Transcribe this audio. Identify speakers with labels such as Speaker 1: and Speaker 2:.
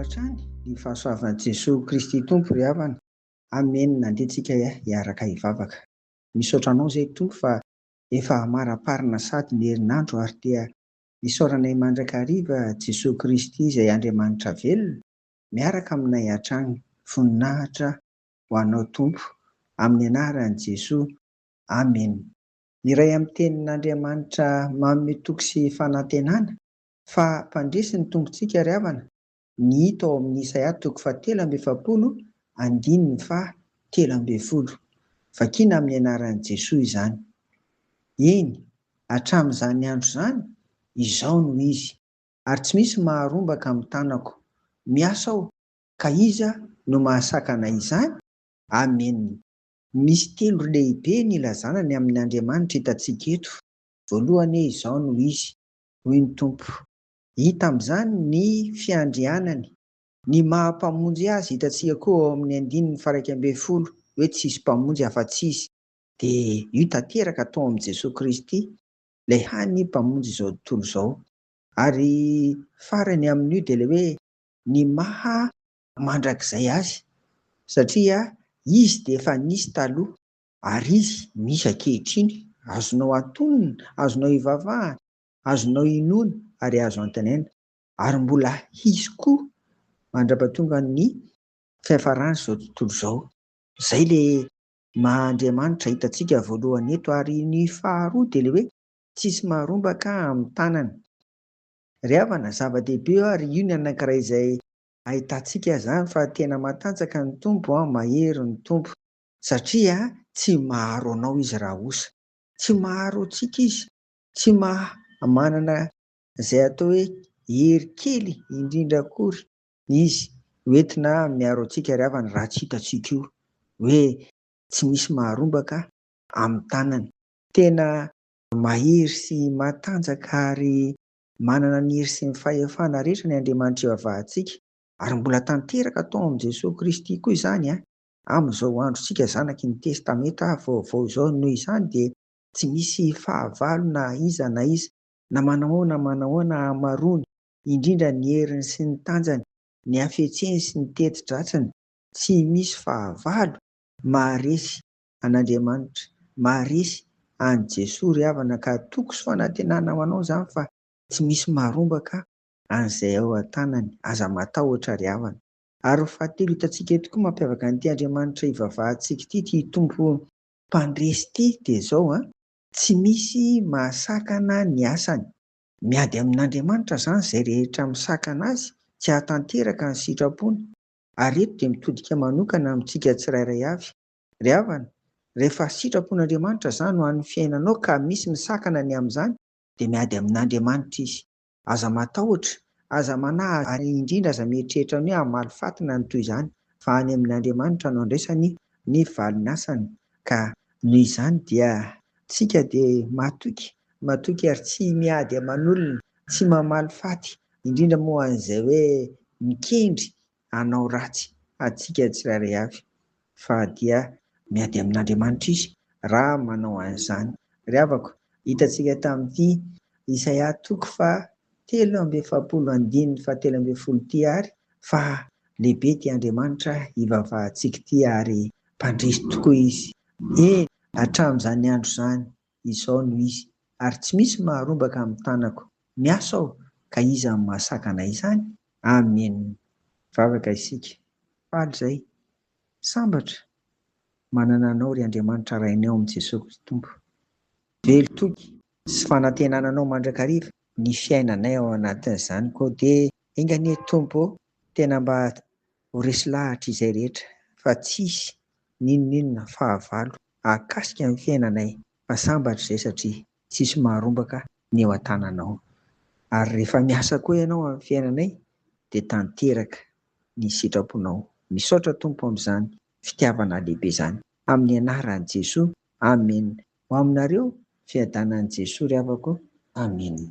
Speaker 1: hatrany ny fahasoavan'i Jesosy Kristy Tompo ry havana. Amen. Nandehantsika hiaraka hivavaka. Misaotra anao izay Tompo fa efa maraparina sady ny herinandro ary dia isaoranay mandrakariva Jesosy Kristy izay Andriamanitra velona miaraka aminay hatrany. Voninahitra ho anao Tompo amin'ny anaran'i Jesosy. Amen. Ny iray amin'ny tenin'Andriamanitra manome toky sy fanantenana fa mpandresy ny tompontsika ry havana. Ny hita ao amin'ny Isaia 37:3-10. Vakiana amin'ny anaran'i Jesosy izany. Eny, hatramin'izany andro izany, izao no izy, ary tsy misy maharombaka amin'ny tanako. Miasa aho, ka iza no mahasakana izany? Amen. Misy telo lehibe ny ilazana ny amin'ny Andriamanitra hitantsika eto. Voalohany, izao no izy, hoy ny Tompo. Hita amin'izany ny fiandrianany, ny mahampamonjy azy hitantsika koa ao amin'ny 1:12 hoe tsisy mpamonjy afa-tsy izy. Dia io tanteraka atao amin'i Jesosy Kristy ilay hany mpamonjy izao tontolo izao. Ary farany amin'io dia ilay hoe ny maha mandrakizay azy, satria izy dia efa nisy taloha ary izy misy ankehitriny. Azonao antonona, azonao hivavahana, azonao inoana ary azo antenaina, ary mbola hisy koa mandrapatonga ny fiafarany izao tontolo izao. Izay le Andriamanitra hitantsika voalohany eto. Ary ny faharoa dia ilay hoe tsisy maharombaka amin'ny tanany. Ry havana, zava-dehibe ary io ny anankiray izay ahitantsika izany fa tena matanjaka ny Tompo, mahery ny Tompo, satria tsy maharo anao izy raha osa, tsy maharo antsika izy, tsy manana izay atao hoe hery kely indrindra akory izy hoentina miaro antsika ry havana raha tsy hitantsika io hoe tsy misy maharombaka amin'ny tanany. Tena mahery sy matanjaka ary manana ny hery sy ny fahefana rehetra ny Andriamanitra ivavahantsika, ary mbola tanteraka atao amin'i Jesosy Kristy koa izany. Amin'izao androntsika zanaky ny testamenta vaovao izao noho izany dia tsy misy fahavalo na iza na manao hamarony, indrindra ny heriny sy ny tanjany, ny hafetseny sy ny teti-dratsiny. Tsy misy fahavalo maharesy an'Andriamanitra, maharesy an'i Jesosy ry havana, ka toky sy fanantenana ho anao izany fa tsy misy maharombaka an'izay ao an-tanany. Aza matahotra ry havana. Ary fahatelo hitantsika eto koa mampiavaka an'ity Andriamanitra ivavahantsika ity, ity Tompo mpandresy ity dia izao: tsy misy mahasakana ny asany. Miady amin'Andriamanitra izany izay rehetra misakana azy, tsy hahatanteraka ny sitrapony. Ary eto dia mitodika manokana amintsika tsirairay avy. Ry havana, rehefa sitrapon'Andriamanitra izany ho an'ny fiainanao ka misy misakana ny amin'izany, dia miady amin'Andriamanitra izy. Aza matahotra, aza manahy, ary indrindra aza mieritreritra ny hoe hamalifatina ny toy izany, fa any amin'ny Andriamanitra no andraisany ny valiny asany. Ka noho izany dia tsika dia matoky ary tsy miady aman'olona, tsy mamalifaty, indrindra moa an'izay hoe mikendry hanao ratsy antsika tsirairay avy, fa dia miady amin'Andriamanitra izy raha manao an'izany. Ry havako, hitantsika tamin'ity Isaia 3:7-10 ary fa lehibe ity Andriamanitra ivavahantsika ity ary mpandresy tokoa izy. Hatramin'izany andro izany, izao no izy, ary tsy misy maharombaka amin'ny tanako. Miasa aho, ka iza no mahasakana izany? Amen. Vavaka isika. Faly izay, sambatra manana anao ry Andriamanitra rainay ao amin'i Jesosy Tompo. Velo toky sy fanantenana anao mandrakariva ny fiainanay ao anatin'izany koa. Dia enganie Tompo, tena mba ho resy lahatra izay rehetra, fa tsisy n'inon'inona fahavalo ahakasika ny fiainanay, fa sambatra izay satria tsisy maharombaka ny eo an-tananao. Ary rehefa miasa koa ianao amin'ny fiainanay dia tanteraka ny sitraponao. Misaotra Tompo amin'izany fitiavana lehibe izany, amin'ny anaran'i Jesosy. Amen. Ho aminareo fiadanan'i Jesosy ry havako. Amen.